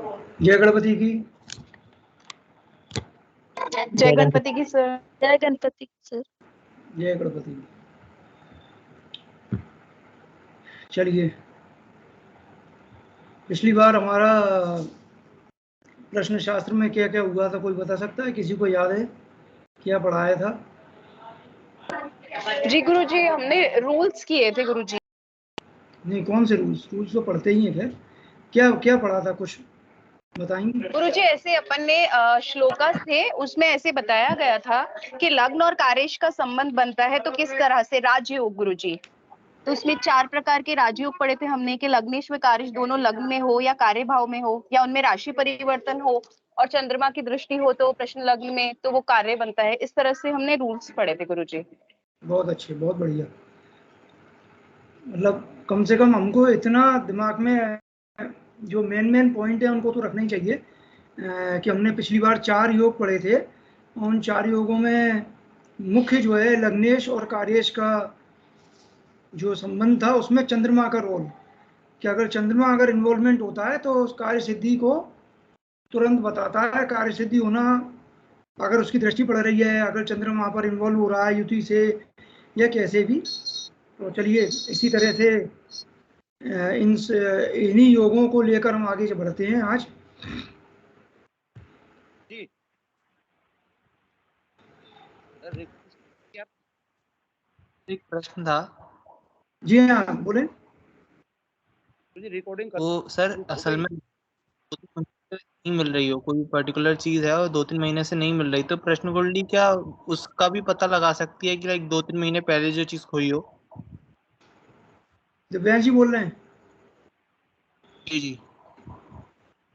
जय गणपति की। जय गणपति की सर। जय गणपति सर। जय गणपति की। चलिए, पिछली बार हमारा प्रश्न शास्त्र में क्या क्या हुआ था, कोई बता सकता है? किसी को याद है क्या पढ़ाया था? जी गुरुजी, हमने रूल्स किए थे गुरुजी। नहीं, कौन से रूल्स? रूल्स तो पढ़ते ही हैं। फिर क्या क्या पढ़ा था, कुछ बताएंगे? गुरुजी, ऐसे अपन ने श्लोकास थे, उसमें ऐसे बताया गया था कि लग्न और कार्येश का संबंध बनता है तो किस तरह से। राजयोग गुरुजी, तो उसमें 4 प्रकार के राजयोग पढ़े थे हमने कि लग्नेश व कार्येश दोनों लग्न में हो या कार्य भाव में हो, या उनमें राशि परिवर्तन हो और चंद्रमा की दृष्टि हो तो प्रश्न लग्न में तो वो कार्य बनता है। इस तरह से हमने रूल्स पढ़े थे गुरुजी। बहुत अच्छे, बहुत बढ़िया। मतलब कम से कम हमको इतना दिमाग में जो मेन पॉइंट है उनको तो रखना ही चाहिए कि हमने पिछली बार 4 योग पढ़े थे। उन 4 योगों में मुख्य जो है लग्नेश और कार्येश का जो संबंध था, उसमें चंद्रमा का रोल, कि अगर चंद्रमा अगर इन्वॉल्वमेंट होता है तो उस कार्य सिद्धि को तुरंत बताता है। कार्य सिद्धि होना, अगर उसकी दृष्टि पड़ रही है, अगर चंद्रमा वहाँ पर इन्वॉल्व हो रहा है युति से या कैसे भी। तो चलिए, इसी तरह से इन्हीं योगों को लेकर हम आगे बढ़ते हैं आज। जी एक प्रश्न था। जी हाँ, बोले। रिकॉर्डिंग वो सर असल में 2-3 महीने से नहीं मिल रही हो, कोई पर्टिकुलर चीज है और 2-3 महीने से नहीं मिल रही, तो प्रश्न कुंडली क्या उसका भी पता लगा सकती है कि लाइक 2-3 महीने पहले जो चीज खोई हो? दिव्यांश जी बोल रहे हैं। जी जी।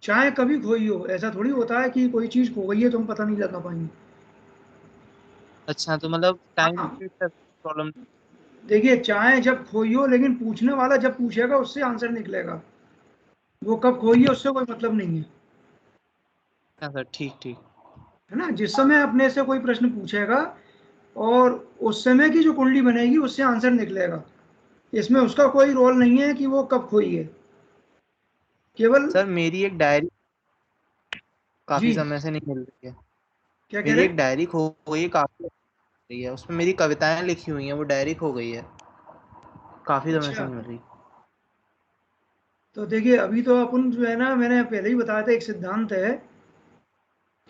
चाहे कभी खोई हो, ऐसा थोड़ी होता है कि कोई चीज खो गई है तो हम पता नहीं लगा पाएंगे। अच्छा, तो मतलब टाइम हाँ, प्रॉब्लम। देखिए, चाहे जब खोई हो, लेकिन पूछने वाला जब पूछेगा उससे आंसर निकलेगा। वो कब खोई है उससे कोई मतलब नहीं है। हाँ सर, ठीक ठीक। है ना? जिस समय अपने से कोई प्रश्न पूछेगा और उस समय की जो कुंडली बनेगी उससे आंसर निकलेगा। इसमें उसका कोई रोल नहीं है कि वो कब खोई है, केवल। सर मेरी एक डायरी काफी जी, समय से नहीं मिल रही है। क्या कह मेरी रहे एक हैं? डायरी खो गई है, काफी रही है, उसमें मेरी कविताएं लिखी हुई हैं, वो डायरी खो गई है, काफी समय से अच्छा, नहीं मिल रही। तो देखिए, अभी तो अपन जो है ना, मैंने पहले ही बताया था, एक सिद्धांत है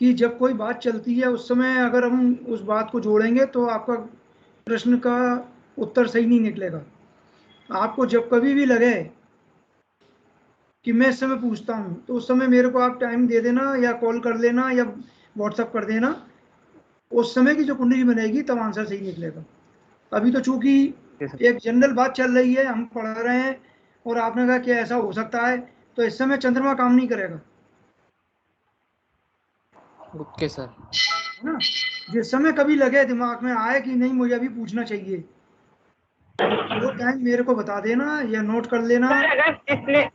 कि जब कोई बात चलती है उस समय अगर हम उस बात को जोड़ेंगे तो आपका प्रश्न का उत्तर सही नहीं निकलेगा। आपको जब कभी भी लगे कि मैं इस समय पूछता हूँ, तो उस समय मेरे को आप टाइम दे देना या कॉल कर लेना या व्हाट्सअप कर देना। उस समय की जो कुंडली बनेगी तब आंसर सही निकलेगा। अभी तो चूंकि एक जनरल बात चल रही है, हम पढ़ा रहे हैं और आपने कहा कि ऐसा हो सकता है, तो इस समय चंद्रमा काम नहीं करेगा। Okay sir. है ना? जिस समय कभी लगे, दिमाग में आए कि नहीं मुझे अभी पूछना चाहिए, वो टाइम मेरे को बता देना या नोट कर लेना। अगर इसने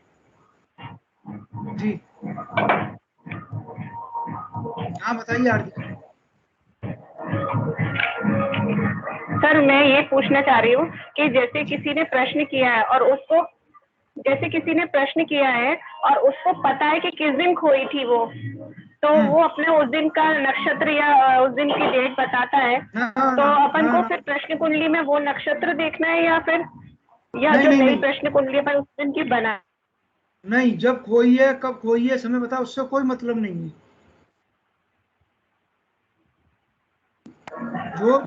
जी हाँ, बताइए आरती। सर, मैं ये पूछना चाह रही हूँ कि जैसे जी किसी ने प्रश्न किया है और उसको पता है कि किस दिन खोई थी वो, तो वो अपने उस दिन का नक्षत्र या उस दिन की डेट बताता है, ना तो ना अपन ना को ना, फिर प्रश्न कुंडली में वो नक्षत्र देखना है या नहीं जो नहीं नई नहीं प्रश्न कुंडली अपन उस दिन की बना। नहीं, जब खोई है, कब खोई है, समय बता, उससे कोई मतलब नहीं है। जो,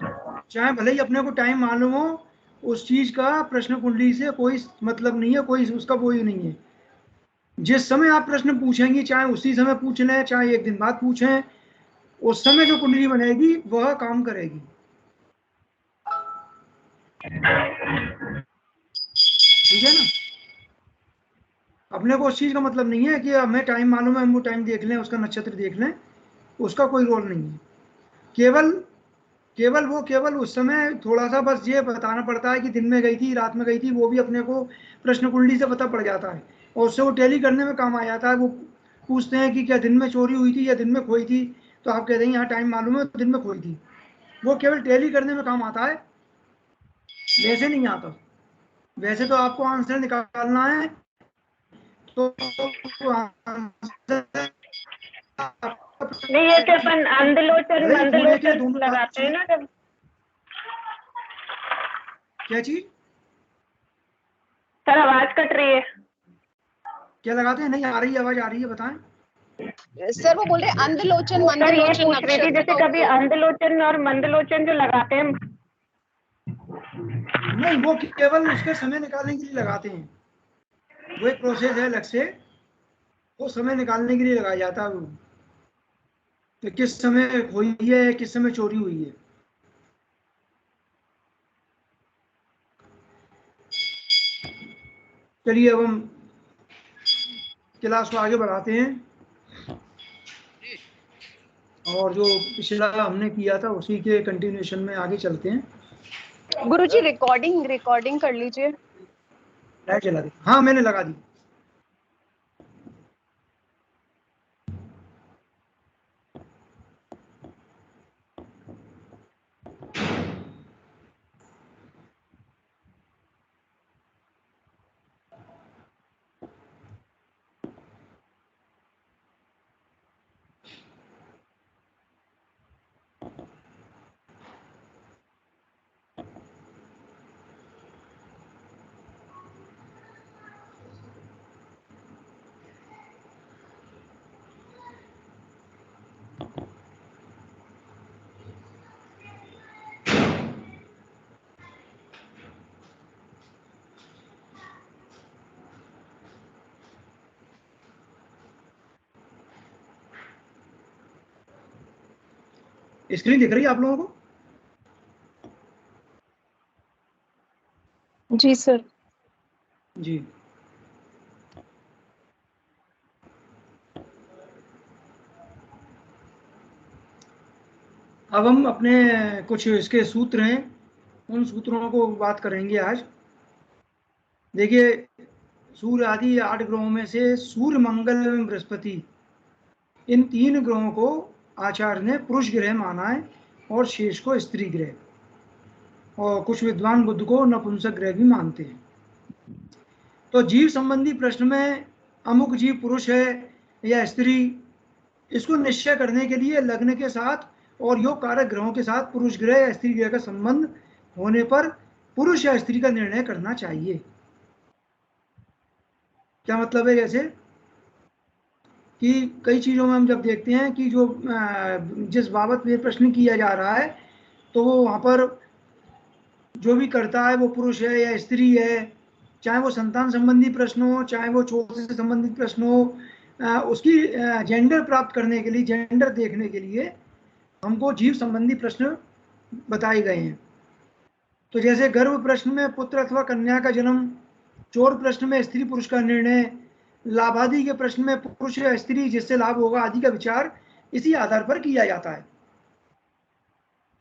चाहे भले ही अपने को टाइम मालूम हो, उस चीज का प्रश्न कुंडली से कोई मतलब नहीं है, कोई उसका वही नहीं है। जिस समय आप प्रश्न पूछेंगी, चाहे उसी समय पूछ लें चाहे एक दिन बाद पूछें, उस समय जो कुंडली बनेगी वह काम करेगी। ठीक है ना? अपने को उस चीज का मतलब नहीं है कि हमें टाइम मालूम है, हम वो टाइम देख लें, उसका नक्षत्र देख लें, उसका कोई रोल नहीं है। केवल केवल उस समय थोड़ा सा बस ये बताना पड़ता है कि दिन में गई थी, रात में गई थी, वो भी अपने को प्रश्न कुंडली से पता पड़ जाता है और उससे वो टैली करने में काम आ जाता है। वो पूछते हैं कि क्या दिन में चोरी हुई थी या दिन में खोई थी, तो आप कहते हैं यहाँ टाइम मालूम है तो दिन में खोई थी। वो केवल टैली करने में काम आता है, वैसे नहीं आता। वैसे तो आपको आंसर निकालना है तो नहीं, ये अपन अंधलोचन मंदलोचन दोनों लगाते हैं ना जब। क्या चीज? सर आवाज कट रही है। क्या लगाते हैं? नहीं आ रही, आवाज आ रही है, बताएं। सर वो बोल रहे अंधलोचन सर ये मंदलोचन पूछ रही थी, जैसे कभी अंधलोचन और मंदलोचन जो लगाते हैं। नहीं, वो केवल उसके समय निकालने के लिए लगाते हैं, वो एक प्रोसेस है अलग से, वो समय निकालने के लिए लगाया जाता है कि किस समय हुई है, किस समय चोरी हुई है। चलिए अब हम क्लास को आगे बढ़ाते हैं और जो पिछला हमने किया था उसी के कंटिन्यूएशन में आगे चलते हैं। गुरुजी रिकॉर्डिंग कर लीजिए। लाइट जला दी? हाँ मैंने लगा दी। स्क्रीन दिख रही है आप लोगों को? जी सर। जी। अब हम अपने कुछ इसके सूत्र हैं, उन सूत्रों को बात करेंगे आज। देखिए, सूर्य आदि 8 ग्रहों में से सूर्य, मंगल एवं बृहस्पति, इन 3 ग्रहों को आचार्य ने पुरुष ग्रह माना है और शेष को स्त्री ग्रह, और कुछ विद्वान बुध को नपुंसक ग्रह भी मानते हैं। तो जीव संबंधी प्रश्न में अमुक जीव पुरुष है या स्त्री, इसको निश्चय करने के लिए लग्न के साथ और योग कारक ग्रहों के साथ पुरुष ग्रह या स्त्री ग्रह का संबंध होने पर पुरुष या स्त्री का निर्णय करना चाहिए। क्या मतलब है? जैसे कि कई चीज़ों में हम जब देखते हैं कि जो जिस बाबत ये प्रश्न किया जा रहा है, तो वो वहाँ पर जो भी करता है वो पुरुष है या स्त्री है, चाहे वो संतान संबंधी प्रश्न हो, चाहे वो चोट से संबंधित प्रश्न हो, उसकी जेंडर प्राप्त करने के लिए, जेंडर देखने के लिए हमको जीव संबंधी प्रश्न बताए गए हैं। तो जैसे गर्भ प्रश्न में पुत्र अथवा कन्या का जन्म, चोर प्रश्न में स्त्री पुरुष का निर्णय, लाभादि के प्रश्न में पुरुष या स्त्री जिससे लाभ होगा आदि का विचार इसी आधार पर किया जाता है।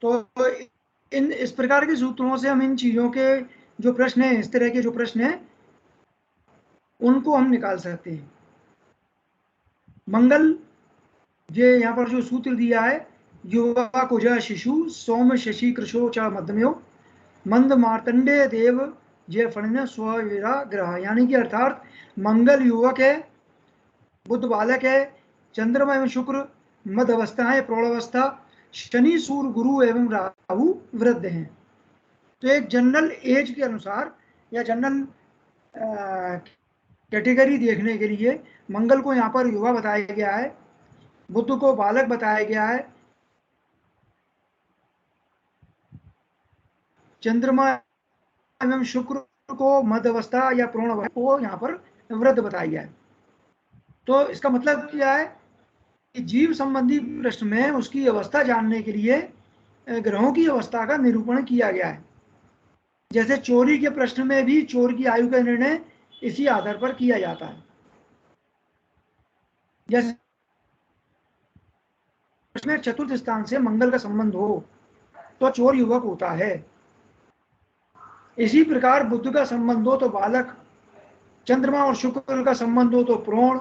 तो इस प्रकार के सूत्रों से हम इन चीजों के जो प्रश्न हैं, इस तरह के जो प्रश्न हैं, उनको हम निकाल सकते हैं। मंगल, ये यहाँ पर जो सूत्र दिया है, युवा कुजा शिशु सोम शशि कृशो च मध्यमयो मंद मार्तंडे देव जय फण स्वीरा ग्रह, यानी कि अर्थात मंगल युवक है, बुध बालक है, चंद्रमा एवं शुक्र मध्य अवस्था है, प्रौढ़ अवस्था, शनि सूर्य गुरु एवं राहु वृद्ध हैं। तो एक जनरल एज के अनुसार या जनरल कैटेगरी देखने के लिए मंगल को यहाँ पर युवा बताया गया है, बुध को बालक बताया गया है, चंद्रमा एवं शुक्र को मध्य अवस्था या प्रौढ़ अवस्था को यहाँ पर वृद्ध बताया गया है। तो इसका मतलब क्या है कि जीव संबंधी प्रश्न में उसकी अवस्था जानने के लिए ग्रहों की अवस्था का निरूपण किया गया है। जैसे चोरी के प्रश्न में भी चोर की आयु का निर्णय इसी आधार पर किया जाता है। जैसे में चतुर्थ स्थान से मंगल का संबंध हो तो चोर युवक होता है। इसी प्रकार बुध का संबंध हो तो बालक, चंद्रमा और शुक्र का संबंध हो तो प्रौढ़,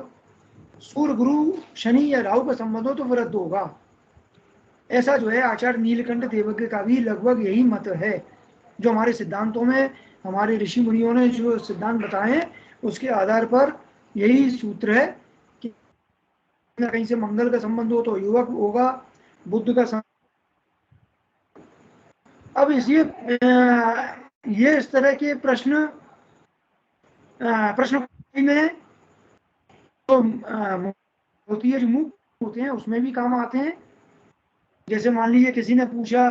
सूर्य गुरु शनि या राहु का संबंध हो तो वृद्ध होगा। ऐसा जो है आचार्य नीलकंठ देवज्ञ का भी लगभग यही मत है। जो हमारे सिद्धांतों में हमारे ऋषि मुनियों ने जो सिद्धांत बताए हैं उसके आधार पर यही सूत्र है कि कहीं से मंगल का संबंध हो तो युवक होगा, बुद्ध का संबंध। अब ये इस तरह के प्रश्न में तो होती है, जो मुख होते हैं उसमें भी काम आते हैं। जैसे मान लीजिए किसी ने पूछा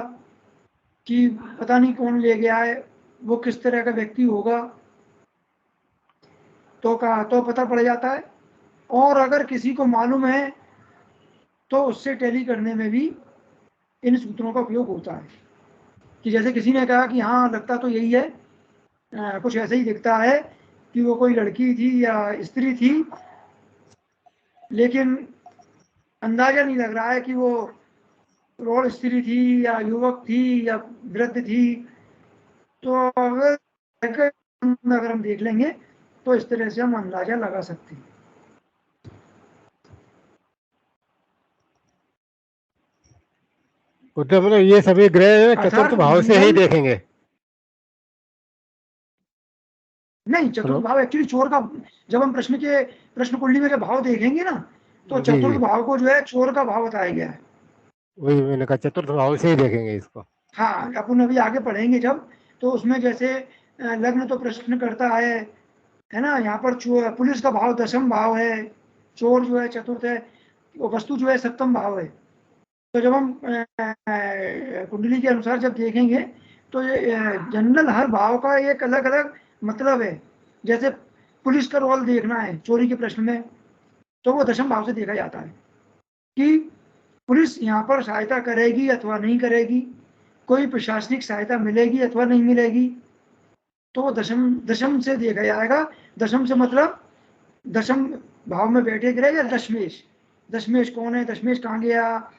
कि पता नहीं कौन ले गया है, वो किस तरह का व्यक्ति होगा, तो पता पड़ जाता है। और अगर किसी को मालूम है तो उससे टैली करने में भी इन सूत्रों का उपयोग होता है। कि जैसे किसी ने कहा कि हाँ लगता तो यही है, कुछ ऐसे ही दिखता है कि वो कोई लड़की थी या स्त्री थी, लेकिन अंदाजा नहीं लग रहा है कि वो प्रौढ़ स्त्री थी या युवक थी या वृद्ध थी। तो अगर हम देख लेंगे तो इस तरह से हम अंदाजा लगा सकते हैं। मतलब ये सभी ग्रह चतुर्थ भाव से ही देखेंगे। नहीं, चतुर्थ भाव एक्चुअली चोर का, जब हम प्रश्न कुंडली में जब भाव देखेंगे ना, तो चतुर्थ भाव को जो है चोर का भाव बताया गया है। वही मैंने कहा, चतुर्थ भाव से ही देखेंगे इसको। हाँ, अपन अभी आगे पढ़ेंगे जब, तो उसमें जैसे लग्न तो प्रश्न करता है ना। यहाँ पर पुलिस का भाव दशम भाव है, चोर जो है चतुर्थ है, वस्तु जो है सप्तम भाव है। तो जब हम कुंडली के अनुसार जब देखेंगे तो जनरल हर भाव का एक अलग अलग मतलब है। जैसे पुलिस का रोल देखना है चोरी के प्रश्न में, तो वो दशम भाव से देखा जाता है कि पुलिस यहाँ पर सहायता करेगी अथवा नहीं करेगी, कोई प्रशासनिक सहायता मिलेगी अथवा नहीं मिलेगी, तो वो दशम से देखा जाएगा। दशम से मतलब दशम भाव में बैठे ग्रह या दशमेश। दशमेश कौन है, दशमेश कहाँ गया,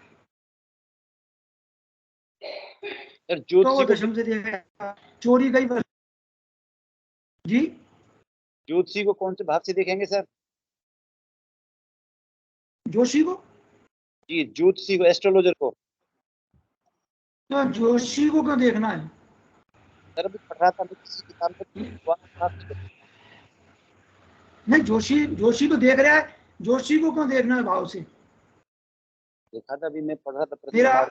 तो वो दशम से देखा। चोरी गई जी। ज्योतिषी को कौन से भाव से देखेंगे सर? जोशी को जी, ज्योतिषी को, एस्ट्रोलॉजर को। तो जोशी को क्यों देखना है सर अभी पढ़ रहा था किसी किताब में। नहीं, जोशी को देख रहा है, जोशी को क्यों देखना है भाव से? देखा था, अभी मैं पढ़ रहा था मेरा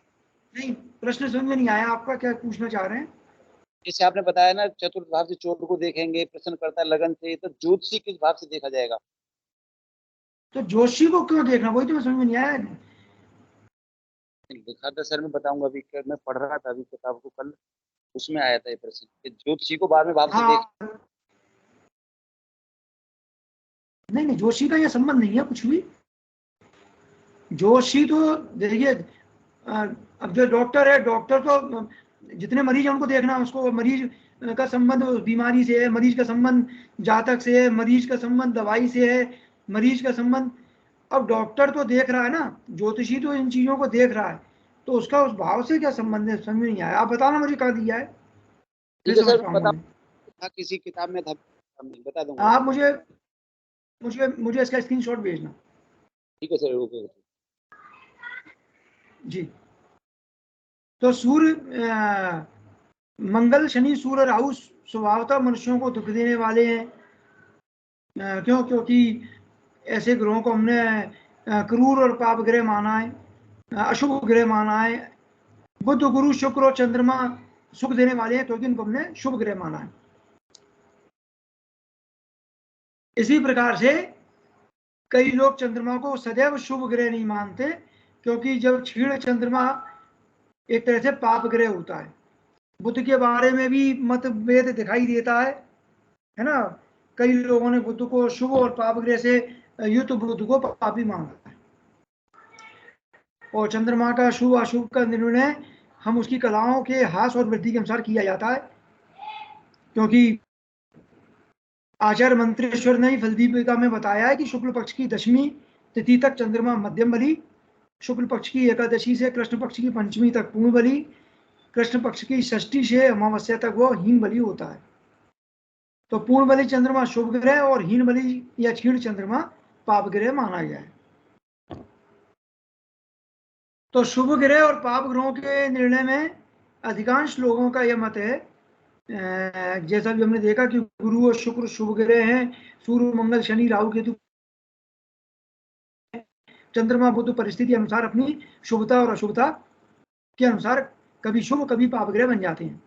नहीं, प्रश्न समझ में नहीं आया आपका, क्या पूछना चाह रहे हैं? जैसे आपने बताया ना चतुर्थ भाव से चोर को देखेंगे, प्रश्न करता है लगन से, तो ज्योतिषी किस भाव से देखा जाएगा? तो जोशी को क्यों देखना, वही तो समझ में नहीं आया। लिखा था सर, मैं बताऊंगा अभी, मैं पढ़ रहा था अभी किताब को कल, उसमें आया था ये प्रश्न कि ज्योतिषी को बाद में भाव से देख। नहीं, जोशी का ये संबंध नहीं है कुछ भी। जोशी तो देखिए, अब जो डॉक्टर है, डॉक्टर तो जितने मरीज हैं उनको देखना, उसको मरीज का संबंध बीमारी से है, मरीज का संबंध जातक से है, मरीज का संबंध दवाई से है, मरीज का संबंध। अब डॉक्टर तो देख रहा है ना, ज्योतिषी तो इन चीजों को देख रहा है, तो उसका उस भाव से क्या संबंध है, समझ नहीं आया। आप बताना मुझे कहाँ दिया है, किसी किताब में था, बता दूंगा। आप मुझे इसका स्क्रीनशॉट भेजना। ठीक है सर, ओके जी। तो सूर्य, मंगल, शनि, सूर्य, राहु स्वभावतः मनुष्यों को दुख देने वाले हैं। क्योंकि ऐसे ग्रहों को हमने क्रूर और पाप ग्रह माना है, अशुभ ग्रह माना है। बुध, गुरु, शुक्र और चंद्रमा सुख देने वाले हैं, क्योंकि इनको हमने शुभ ग्रह माना है। इसी प्रकार से कई लोग चंद्रमा को सदैव शुभ ग्रह नहीं मानते, क्योंकि जब क्षीण चंद्रमा एक तरह से पाप ग्रह होता है। बुध के बारे में भी मतभेद दिखाई देता है ना। कई लोगों ने बुध को शुभ और पाप ग्रह से युक्त बुध को पापी माना है। और चंद्रमा का शुभ अशुभ का निर्णय हम उसकी कलाओं के हास और वृद्धि के अनुसार किया जाता है, क्योंकि आचार्य मंत्रेश्वर ने फलदीपिका में बताया है कि शुक्ल पक्ष की दशमी तिथि तक चंद्रमा मध्यम बली, शुक्ल पक्ष की एकादशी से कृष्ण पक्ष की पंचमी तक पूर्ण बली, कृष्ण पक्ष की षष्ठी से अमावस्या तक वो हीन बली होता है। तो पूर्ण बली चंद्रमा शुभ ग्रह और हीन बली या क्षीण चंद्रमा पाप ग्रह माना गया है। तो शुभ ग्रह और पाप ग्रहों के निर्णय में अधिकांश लोगों का यह मत है, जैसा भी हमने देखा कि गुरु और शुक्र शुभ ग्रह हैं, सूर्य, मंगल, शनि, राहु, केतु चंद्रमा बुध परिस्थिति अनुसार अपनी शुभता और अशुभता के अनुसार कभी शुभ कभी पाप ग्रह बन जाते हैं।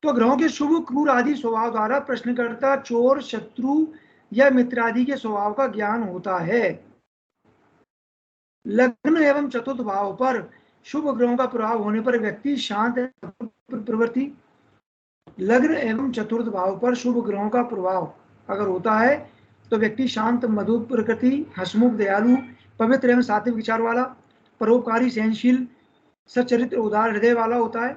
तो ग्रहों के शुभ क्रूर आदि स्वभाव द्वारा प्रश्नकर्ता चोर शत्रु या मित्र आदि के स्वभाव का ज्ञान होता है। लग्न एवं चतुर्थ भाव पर शुभ ग्रहों का प्रभाव होने पर व्यक्ति शांत प्रवृत्ति, लग्न एवं चतुर्थ भाव पर शुभ ग्रहों का प्रभाव अगर होता है तो व्यक्ति शांत, मधुर प्रकृति, हसमुख, दयालु, पवित्र एवं सात्विक विचार वाला, परोपकारी, सहनशील, सच्चरित्र, उदार हृदय वाला होता है।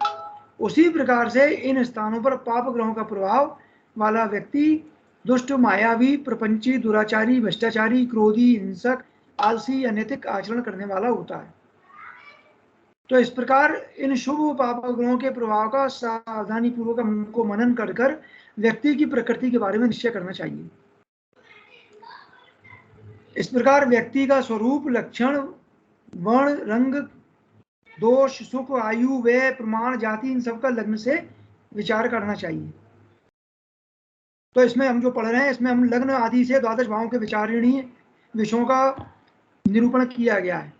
उसी प्रकार से इन स्थानों पर पाप ग्रहों का प्रभाव वाला व्यक्ति दुष्ट, मायावी, प्रपंची, दुराचारी, भ्रष्टाचारी, क्रोधी, हिंसक, आलसी, अनैतिक आचरण करने वाला होता है। तो इस प्रकार इन शुभ पाप ग्रहों के प्रभाव का सावधानी पूर्वक को मनन कर व्यक्ति की प्रकृति के बारे में निश्चय करना चाहिए। इस प्रकार व्यक्ति का स्वरूप, लक्षण, वर्ण, रंग, दोष, सुख, आयु, व्यय, प्रमाण, जाति, इन सब का लग्न से विचार करना चाहिए। तो इसमें हम जो पढ़ रहे हैं इसमें हम लग्न आदि से द्वादश भावों के विचारणीय विषयों का निरूपण किया गया है।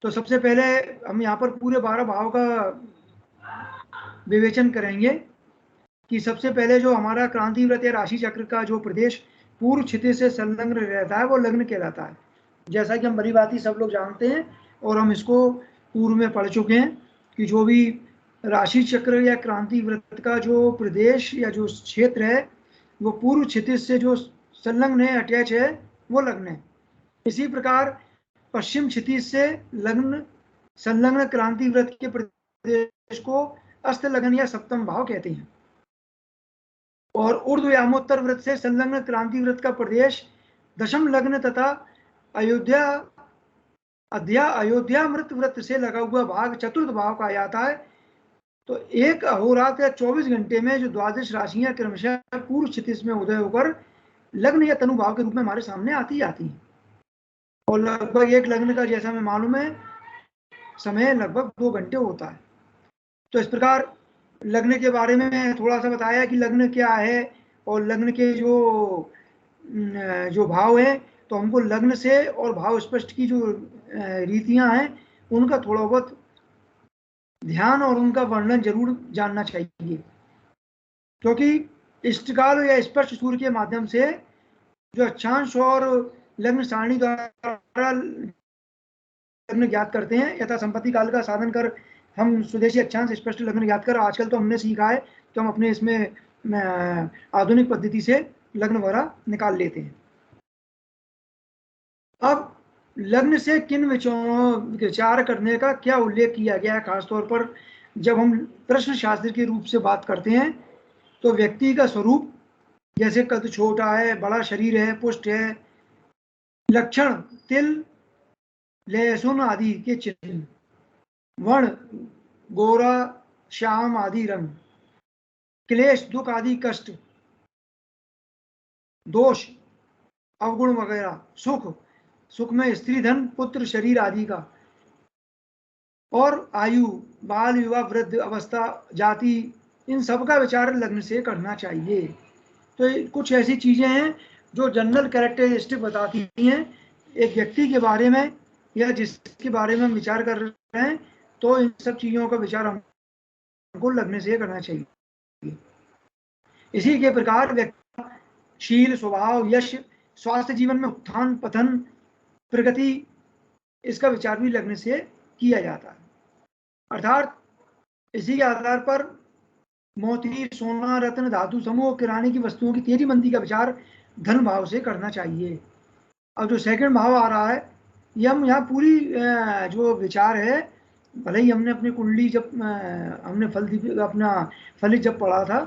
तो सबसे पहले हम यहाँ पर पूरे 12 भाव का विवेचन करेंगे कि सबसे पहले जो हमारा क्रांति व्रत या राशि चक्र का जो प्रदेश पूर्व क्षितिज से संलग्न रहता है वो लग्न कहलाता है। जैसा कि हम भली भांति सब लोग जानते हैं और हम इसको पूर्व में पढ़ चुके हैं कि जो भी राशि चक्र या क्रांति व्रत का जो प्रदेश या जो क्षेत्र है वो पूर्व क्षितिज से जो संलग्न है, अटैच है, वो लग्न है। इसी प्रकार पश्चिम क्षितिज से लग्न संलग्न क्रांति व्रत के प्रदेश को अस्त लग्न या सप्तम भाव कहते हैं। और ऊर्ध्वयामोत्तर व्रत से संलग्न क्रांति व्रत का प्रदेश दशम लग्न तथा अयोध्यामृत व्रत से लगा हुआ भाग चतुर्थ भाव का आता है। तो एक अहोरात्र या 24 घंटे में जो द्वादश राशियां क्रमशः पूर्व क्षितिज में उदय होकर लग्न या तनु भाव के रूप में हमारे सामने आती हैं। और लगभग एक लग्न का, जैसा हमें मालूम है, समय लगभग 2 घंटे होता है। तो इस प्रकार लग्न के बारे में थोड़ा सा बताया कि लग्न क्या है और लग्न के जो भाव है, तो हमको लग्न से और भाव स्पष्ट की जो रीतियां हैं उनका थोड़ा बहुत ध्यान और उनका वर्णन जरूर जानना चाहिए, क्योंकि इष्टकाल या स्पष्ट सूर्य के माध्यम से जो अक्षांश और लग्न सारणी द्वारा लग्न ज्ञात करते हैं, यथा संपत्ति काल का साधन कर हम स्वदेशी अक्षांश स्पष्ट लग्न ज्ञात कर, आजकल तो हमने सीखा है तो हम अपने इसमें आधुनिक पद्धति से लग्न वगैरह निकाल लेते हैं। अब लग्न से किन विचार करने का क्या उल्लेख किया गया है, खासतौर पर जब हम प्रश्न शास्त्र के रूप से बात करते हैं तो व्यक्ति का स्वरूप, जैसे कद छोटा है, बड़ा शरीर है, पुष्ट है, लक्षण तिल, लहसुन आदि के चिन्ह, वर्ण गोरा, श्याम आदि रंग, क्लेश दुख आदि कष्ट, दोष अवगुण वगैरह, सुख में स्त्री धन पुत्र शरीर आदि का, और आयु बाल युवा वृद्ध अवस्था जाति, इन सब का विचार लग्न से करना चाहिए। तो कुछ ऐसी चीजें हैं जो जनरल कैरेक्टरिस्टिक बताती हैं एक व्यक्ति के बारे में या जिसके बारे में हम विचार कर रहे हैं, तो इन सब चीजों का विचार हमको लग्न से करना चाहिए। इसी के प्रकार व्यक्ति शील, स्वभाव, यश, स्वास्थ्य, जीवन में उत्थान पतन, प्रगति, इसका विचार भी लग्न से किया जाता है। अर्थात इसी के आधार पर मोती, सोना, रत्न, धातु समूह, किराने की वस्तुओं की तेजी मंदी का विचार धन भाव से करना चाहिए। अब जो सेकंड भाव आ रहा है, ये हम यहाँ पूरी जो विचार है, भले ही हमने अपनी कुंडली जब हमने अपना फलित जब पढ़ा था,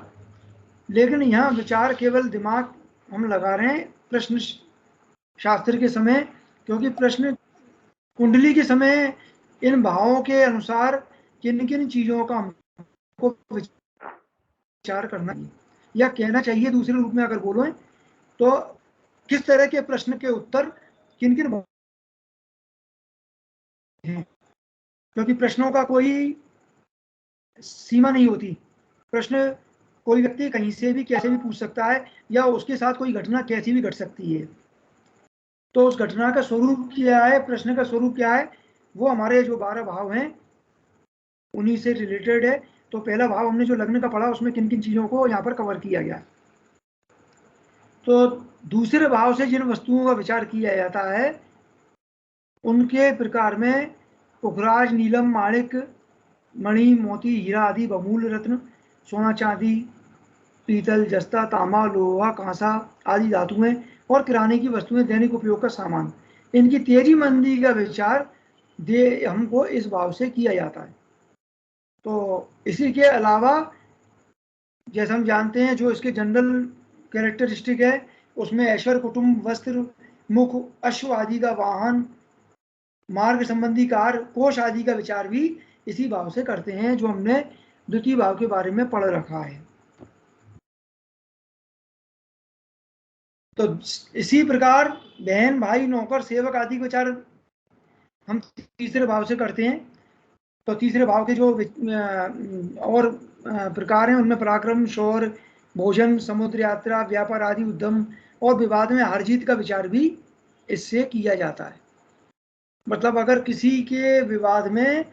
लेकिन यहाँ विचार केवल दिमाग हम लगा रहे हैं प्रश्न शास्त्र के समय, क्योंकि प्रश्न कुंडली के समय इन भावों के अनुसार किन किन चीजों का हमको विचार करना चाहिए, या कहना चाहिए दूसरे रूप में अगर बोलो तो किस तरह के प्रश्न के उत्तर किन किन हैं, क्योंकि प्रश्नों का कोई सीमा नहीं होती। प्रश्न कोई व्यक्ति कहीं से भी कैसे भी पूछ सकता है, या उसके साथ कोई घटना कैसी भी घट सकती है। तो उस घटना का स्वरूप क्या है, प्रश्न का स्वरूप क्या है, वो हमारे जो 12 भाव हैं उन्हीं से रिलेटेड है। तो पहला भाव हमने जो लग्न का पढ़ा उसमें किन किन चीजों को यहाँ पर कवर किया गया। तो दूसरे भाव से जिन वस्तुओं का विचार किया जाता है उनके प्रकार में पुखराज, नीलम, माणिक, मणि, मोती, हीरा आदि बहुमूल्य रत्न, सोना, चांदी, पीतल, जस्ता, तांबा, लोहा, कांसा आदि धातुएं और किराने की वस्तुएं, दैनिक उपयोग का सामान, इनकी तेजी मंदी का विचार हमको इस भाव से किया जाता है। तो इसी के अलावा जैसे हम जानते हैं जो इसके जनरल कैरेक्टरिस्टिक है उसमें ऐश्वर्य, कुटुंब, वस्त्र, मुख, अश्व आदि का वाहन, मार्ग संबंधी कार्य, कोष आदि का विचार भी इसी भाव से करते हैं जो हमने द्वितीय भाव के बारे में पढ़ रखा है। तो इसी प्रकार बहन, भाई, नौकर, सेवक आदि के विचार हम तीसरे भाव से करते हैं। तो तीसरे भाव के जो और प्रकार हैं उनमें पराक्रम, शौर्य, भोजन, समुद्र यात्रा, व्यापार आदि, उद्यम और विवाद में हार जीत का विचार भी इससे किया जाता है। मतलब अगर किसी के विवाद में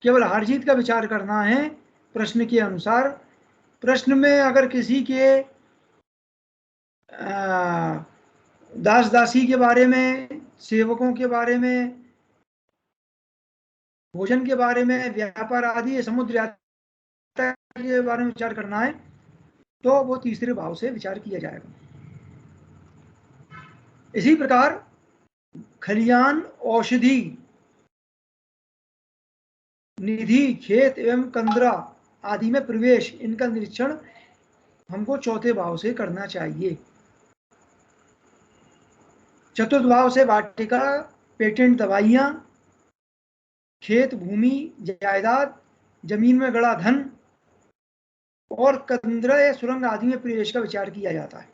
केवल हार जीत का विचार करना है प्रश्न के अनुसार, प्रश्न में अगर किसी के दास दासी के बारे में, सेवकों के बारे में, भोजन के बारे में, व्यापार आदि, समुद्र यात्रा के बारे में विचार करना है तो वो तीसरे भाव से विचार किया जाएगा। इसी प्रकार खलियान, औषधि, निधि, खेत एवं कंदरा आदि में प्रवेश, इनका निरीक्षण हमको चौथे भाव से करना चाहिए। चतुर्थ भाव से वाटिका, पेटेंट, दवाइयां, खेत, भूमि, जायदाद, जमीन में गड़ा धन और कंदरा या सुरंग आदि में प्रवेश का विचार किया जाता है।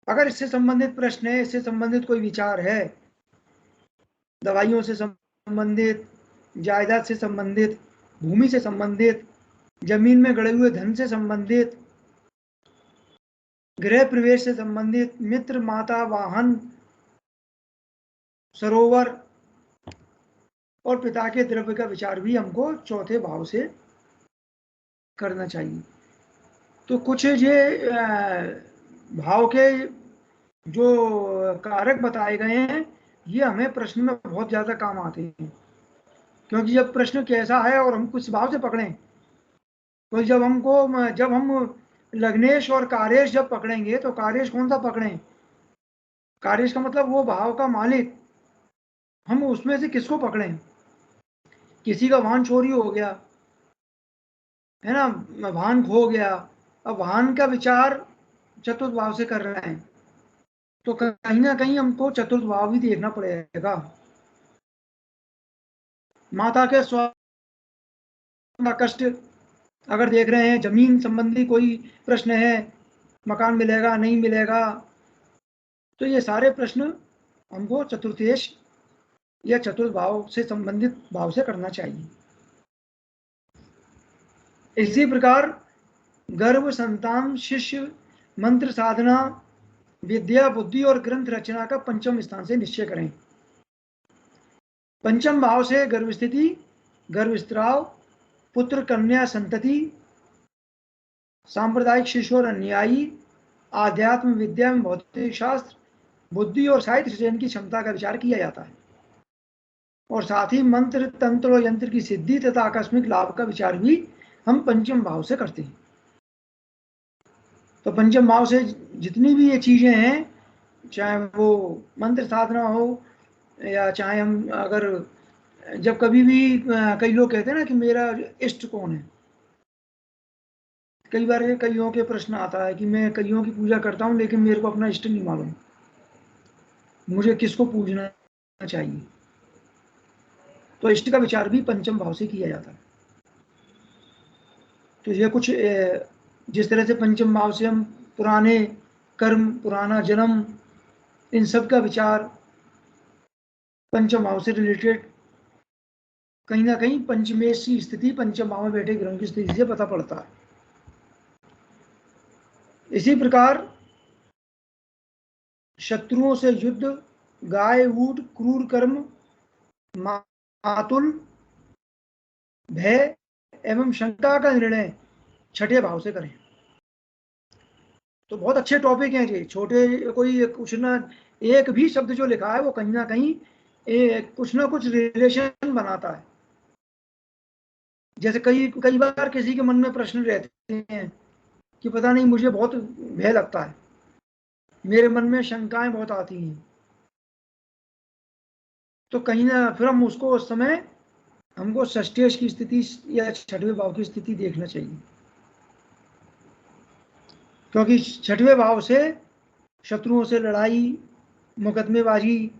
अगर इससे संबंधित प्रश्न है, इससे संबंधित कोई विचार है, दवाइयों से संबंधित, जायदाद से संबंधित, भूमि से संबंधित, जमीन में गड़े हुए धन से संबंधित, गृह प्रवेश से संबंधित, मित्र, माता, वाहन, सरोवर और पिता के द्रव्य का विचार भी हमको चौथे भाव से करना चाहिए। तो कुछ ये भाव के जो कारक बताए गए हैं ये हमें प्रश्न में बहुत ज़्यादा काम आते हैं, क्योंकि जब प्रश्न कैसा है और हम कुछ भाव से पकड़ें तो जब हम लग्नेश और कारेश जब पकड़ेंगे तो कारेश कौन सा पकड़ें, कारेश का मतलब वो भाव का मालिक, हम उसमें से किसको पकड़ें। किसी का वाहन चोरी हो गया है ना, वाहन खो गया, अब वाहन का विचार चतुर्थ भाव से कर रहे हैं तो कहीं ना कहीं हमको चतुर्थ भाव भी देखना पड़ेगा। माता के स्वास्थ्य का कष्ट अगर देख रहे हैं, जमीन संबंधी कोई प्रश्न है, मकान मिलेगा नहीं मिलेगा, तो ये सारे प्रश्न हमको चतुर्थेश या चतुर्थ भाव से संबंधित भाव से करना चाहिए। इसी प्रकार गर्भ, संतान, शिष्य, मंत्र साधना, विद्या, बुद्धि और ग्रंथ रचना का पंचम स्थान से निश्चय करें। पंचम भाव से गर्भ स्थिति, गर्भस्राव, पुत्र कन्या संतति, सांप्रदायिक शिष्य और अनुयायी, आध्यात्म, विद्या में भौतिक शास्त्र, बुद्धि और साहित्य सृजन की क्षमता का विचार किया जाता है। और साथ ही मंत्र, तंत्र और यंत्र की सिद्धि तथा आकस्मिक लाभ का विचार भी हम पंचम भाव से करते हैं। तो पंचम भाव से जितनी भी ये चीजें हैं, चाहे वो मंत्र साधना हो या चाहे हम अगर जब कभी भी कई लोग कहते हैं ना कि मेरा इष्ट कौन है, कई बार कईयों के प्रश्न आता है कि मैं कईयों की पूजा करता हूं लेकिन मेरे को अपना इष्ट नहीं मालूम, मुझे किसको पूजना चाहिए। तो इष्ट का विचार भी पंचम भाव से किया जाता है। तो ये कुछ जिस तरह से पंचम भाव से हम पुराने कर्म, पुराना जन्म, इन सब का विचार पंचम भाव से रिलेटेड कहीं ना कहीं पंचमेश की स्थिति, पंचम भाव में बैठे ग्रहों की स्थिति से पता पड़ता है। इसी प्रकार शत्रुओं से युद्ध, गाय ऊंट, क्रूर कर्म, मातुल, भय एवं शंका का निर्णय छठे भाव से करें। तो बहुत अच्छे टॉपिक हैं जी। छोटे कोई कुछ ना, एक भी शब्द जो लिखा है वो कहीं ना कहीं कुछ ना कुछ रिलेशन बनाता है। जैसे कई कई बार किसी के मन में प्रश्न रहते हैं कि पता नहीं, मुझे बहुत भय लगता है, मेरे मन में शंकाएं बहुत आती हैं, तो कहीं ना फिर हम उसको उस समय हमको षष्ठेश की स्थिति या छठवें भाव की स्थिति देखना चाहिए, क्योंकि छठवें भाव से शत्रुओं से लड़ाई, मुकदमेबाजी,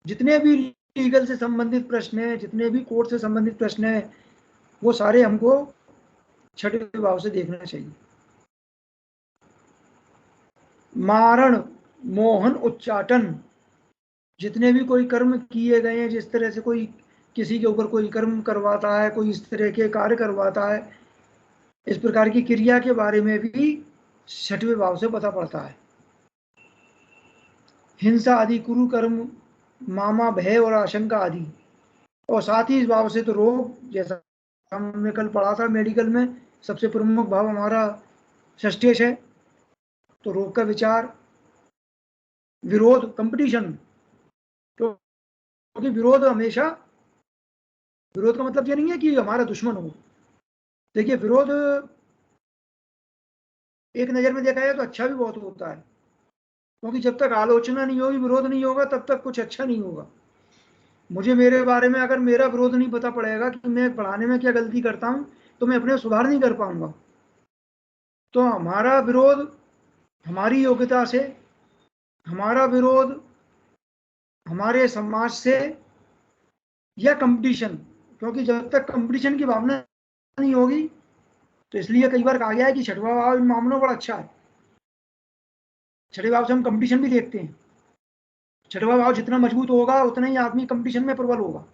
जितने भी लीगल से संबंधित प्रश्न हैं, जितने भी कोर्ट से संबंधित प्रश्न हैं, वो सारे हमको छठवें भाव से देखना चाहिए। मारण, मोहन, उच्चाटन, जितने भी कोई कर्म किए गए हैं, जिस तरह से कोई किसी के ऊपर कोई कर्म करवाता है, कोई इस तरह के कार्य करवाता है, इस प्रकार की क्रिया के बारे में भी छठवें भाव से पता पड़ता है। हिंसा आदि, कुरु कर्म, मामा, भय और आशंका आदि। और साथ ही इस भाव से तो रोग, जैसा हमने कल पढ़ा था मेडिकल में, सबसे प्रमुख भाव हमारा षष्ठेश है, तो रोग का विचार, विरोध, कंपटीशन, क्योंकि विरोध हमेशा, विरोध का मतलब ये नहीं है कि हमारा दुश्मन हो। देखिए, विरोध एक नजर में देखा जाए तो अच्छा भी बहुत होता है, क्योंकि जब तक आलोचना नहीं होगी, विरोध नहीं होगा, तब तक कुछ अच्छा नहीं होगा। मुझे मेरे बारे में अगर मेरा विरोध नहीं पता पड़ेगा कि मैं पढ़ाने में क्या गलती करता हूं, तो मैं अपने सुधार नहीं कर पाऊंगा। तो हमारा विरोध हमारी योग्यता से, हमारा विरोध हमारे समाज से, या कंपटीशन, क्योंकि जब तक कंपटीशन की भावना नहीं होगी, तो इसलिए कई बार कहा गया है कि छठवां भाव इन मामलों बड़ा अच्छा है। छठे भाव से हम कंपटीशन भी देखते हैं। छठवां भाव जितना मजबूत होगा, उतना ही आदमी कंपटीशन में प्रबल होगा।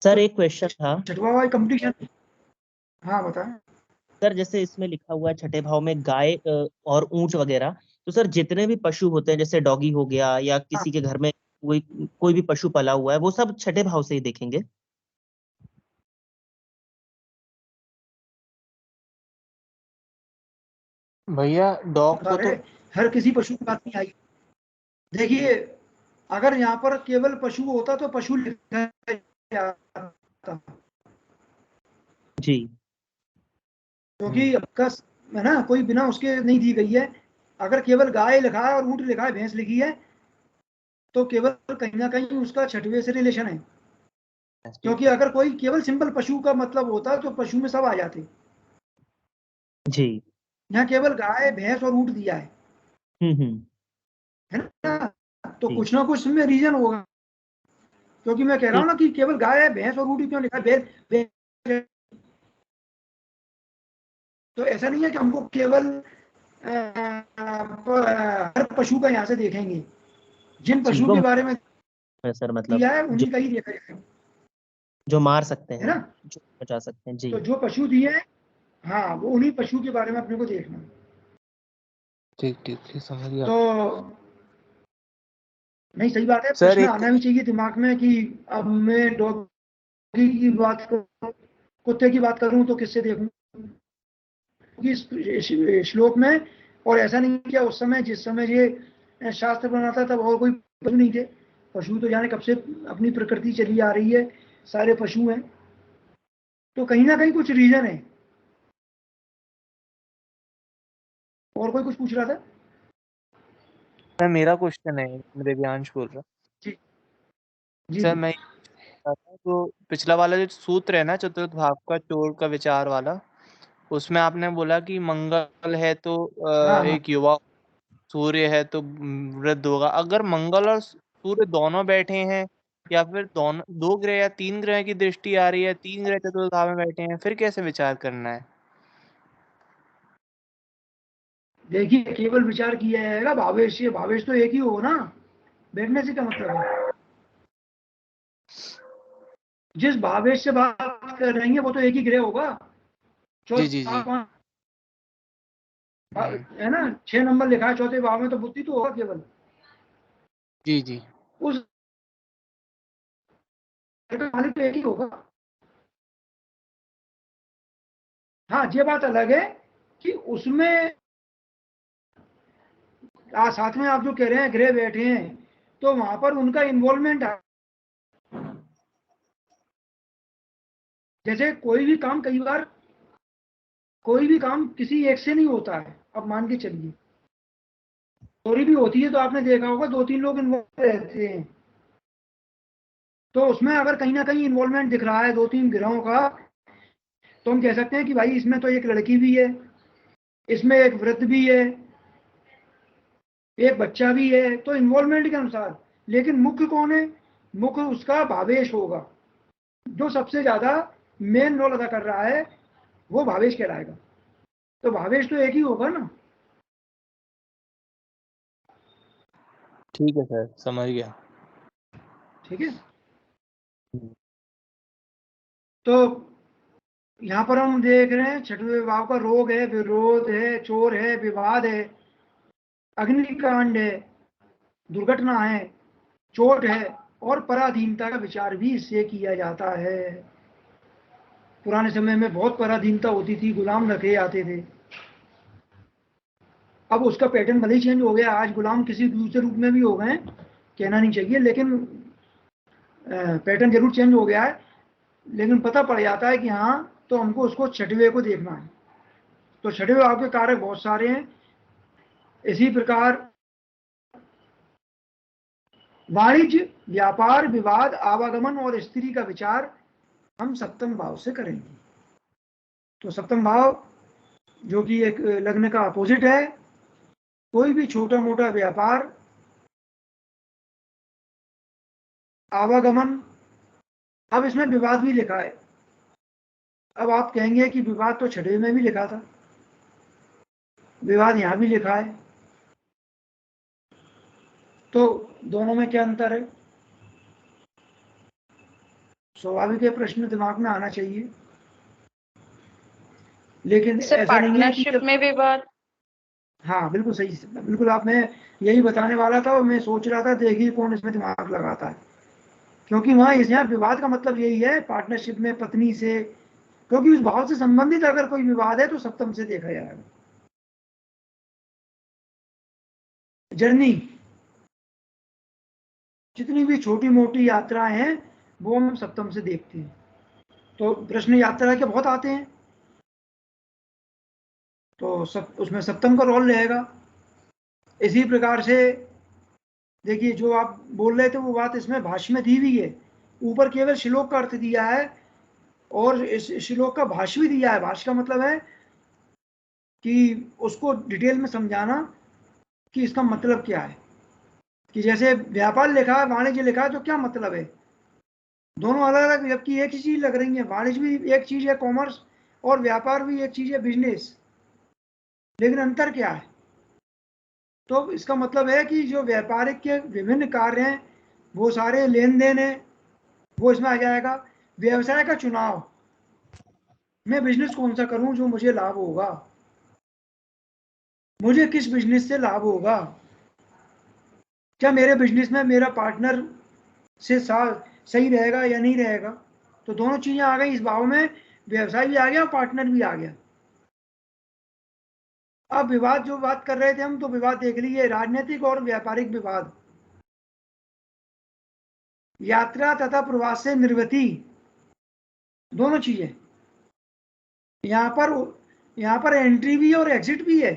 सर एक क्वेश्चन था। छठवां भाव कंपटीशन। हाँ बताएं। सर जैसे इसमें लिखा हुआ है छठे भाव में गाय और ऊंट वगैरह, तो सर जितने भी पशु होते हैं, जैसे डॉगी हो गया या किसी के घर में कोई भी पशु पला हुआ है, वो सब छठे भाव से ही देखेंगे? भैया डॉग को तो हर किसी पशु की बात नहीं आई। देखिए, अगर यहाँ पर केवल पशु होता तो पशु लिखा जाता, जी। क्योंकि आपका है ना, कोई बिना उसके नहीं दी गई है। अगर केवल गाय लिखा है और ऊंट लिखा है, भैंस लिखी है, तो केवल कहीं ना कहीं उसका छठवें से रिलेशन है। क्योंकि अगर कोई केवल सिंपल पशु का मतलब होता तो पशु में सब आ जाते। जी। यहाँ केवल गाय, भैंस और ऊंट दिया है है ना, तो जी। कुछ ना कुछ इसमें रीजन होगा। क्योंकि मैं कह रहा हूँ ना कि केवल गाय, भैंस और ऊंट क्यों लिखा है, तो ऐसा नहीं है कि हमको केवल हर पशु का यहाँ से देखेंगे। जिन पशु चीजों के बारे में में सर, मतलब दिया है जो उन्हीं का ही देखा जाएगा, जो मार सकते है हैं, ना। जो बचा सकते हैं। जी। तो जो पशु दिए हैं, हाँ, वो उन्हीं पशु के बारे में अपने को देखना। ठीक ठीक ठीक, समझ गया। तो नहीं, सही बात है, सर प्रश्न एक आना भी चाहिए दिमाग में कि अब मैं डॉगी की बात करूं, कुत्ते की बात करूं तो किससे देखूं। क्योंकि श्लोक में, और ऐसा नहीं किया उस समय, जिस समय ये शास्त्र बना था तब और कोई पशु नहीं थे। पशु तो जाने कब से अपनी प्रकृति चली आ रही है, सारे पशु हैं। तो कहीं ना कहीं कुछ रीजन है। और कोई कुछ पूछ रहा था? सर मेरा क्वेश्चन है, मेरे दिव्यांश बोल रहा। जी जी सर जी। मैं तो पिछला वाला जो सूत्र है ना, चतुर्थ भाव का, चोर का विचार वाला, उसमें आपने बोला कि मंगल है तो हाँ हाँ, एक युवा, सूर्य है तो वृद्ध होगा। अगर मंगल और सूर्य दोनों बैठे हैं, या फिर दोनों दो ग्रह या तीन ग्रह की दृष्टि आ रही है, तीन ग्रह चतुर्थ भाव में बैठे हैं, फिर कैसे विचार करना है? देखिए, केवल विचार किया जाएगा भावेश, ये भावेश तो एक ही हो ना, बैठने से क्या मतलब है। जिस भावेश से बात कर रहे हैं वो तो एक ही ग्रह होगा। जी जी जी। है ना, 6 नंबर लिखा है चौथे भाव में, तो बुद्धि तो होगा केवल जी जी। उस मालिक तो एक ही होगा। हाँ, ये बात अलग है कि उसमें साथ में आप जो कह रहे हैं ग्रह बैठे हैं, तो वहां पर उनका इन्वॉल्वमेंट है। जैसे कोई भी काम, कई बार कोई भी काम किसी एक से नहीं होता है। अब मान के चलिए चोरी भी होती है, तो आपने देखा होगा 2-3 लोग इन्वॉल्व रहते हैं, तो उसमें अगर कहीं ना कहीं इन्वॉल्वमेंट दिख रहा है 2-3 गिरोहों का, तो हम कह सकते हैं कि भाई इसमें तो एक लड़की भी है, इसमें एक वृद्ध भी है, एक बच्चा भी है, तो इन्वॉल्वमेंट के अनुसार। लेकिन मुख्य कौन है? मुख्य उसका भावेश होगा, जो सबसे ज्यादा मेन रोल अदा कर रहा है, वो भावेश कहलाएगा। तो भावेश तो एक ही होगा ना। ठीक है सर, समझ गया। ठीक है, तो यहाँ पर हम देख रहे हैं छठवें भाव का रोग है, विरोध है, चोर है, विवाद है, अग्निकांड है, दुर्घटना है, चोट है, और पराधीनता का विचार भी इससे किया जाता है। पुराने समय में बहुत पराधीनता होती थी, गुलाम रखे जाते थे। अब उसका पैटर्न भले ही चेंज हो गया, आज गुलाम किसी दूसरे रूप में भी हो गए, कहना नहीं चाहिए, लेकिन पैटर्न जरूर चेंज हो गया है। लेकिन पता पड़ जाता है कि हाँ, तो हमको उसको छठवें को देखना है। तो छठवें भाव के कारक बहुत सारे हैं। इसी प्रकार वाणिज्य, व्यापार, विवाद, आवागमन और स्त्री का विचार हम सप्तम भाव से करेंगे। तो सप्तम भाव जो कि एक लग्न का अपोजिट है, कोई भी छोटा मोटा व्यापार, आवागमन। अब इसमें विवाद भी लिखा है। अब आप कहेंगे कि विवाद तो छठे में भी लिखा था, विवाद यहां भी लिखा है, तो दोनों में क्या अंतर है? स्वाभाविक है, प्रश्न दिमाग में आना चाहिए। लेकिन सर ऐसा नहीं है कि पार्टनरशिप में विवाद। हाँ बिल्कुल सही, बिल्कुल आप, मैं यही बताने वाला था और मैं सोच रहा था देखिए कौन इसमें दिमाग लगाता है। क्योंकि वहां इस यहाँ विवाद का मतलब यही है, पार्टनरशिप में पत्नी से, क्योंकि उस भाव से संबंधित अगर कोई विवाद है तो सप्तम से देखा जाएगा। जर्नी, जितनी भी छोटी मोटी यात्राएं हैं वो हम सप्तम से देखते हैं। तो प्रश्न यात्रा के बहुत आते हैं, तो सब उसमें सप्तम का रोल रहेगा। इसी प्रकार से देखिए, जो आप बोल रहे थे वो बात इसमें भाष्य में दी हुई है। ऊपर केवल श्लोक का अर्थ दिया है और इस श्लोक का भाष्य भी दिया है। भाष्य का मतलब है कि उसको डिटेल में समझाना कि इसका मतलब क्या है। कि जैसे व्यापार लिखा है, वाणिज्य लिखा है, तो क्या मतलब है? दोनों अलग अलग, जबकि एक ही चीज लग रही है। वाणिज्य भी एक चीज है, कॉमर्स, और व्यापार भी एक चीज है, बिजनेस। लेकिन अंतर क्या है? तो इसका मतलब है कि जो व्यापारिक के विभिन्न कार्य हैं, वो सारे लेन देन है, वो इसमें आ जाएगा। व्यवसाय का चुनाव, मैं बिजनेस कौन सा करूं जो मुझे लाभ होगा, मुझे किस बिजनेस से लाभ होगा, क्या मेरे बिजनेस में मेरा पार्टनर से सही रहेगा या नहीं रहेगा। तो दोनों चीजें आ गई इस भाव में, व्यवसाय भी आ गया, पार्टनर भी आ गया। अब विवाद जो बात कर रहे थे हम, तो विवाद देख लीजिए, राजनीतिक और व्यापारिक विवाद, यात्रा तथा प्रवास से निर्वृत्ति, दोनों चीजें। यहां पर एंट्री भी और एग्जिट भी है।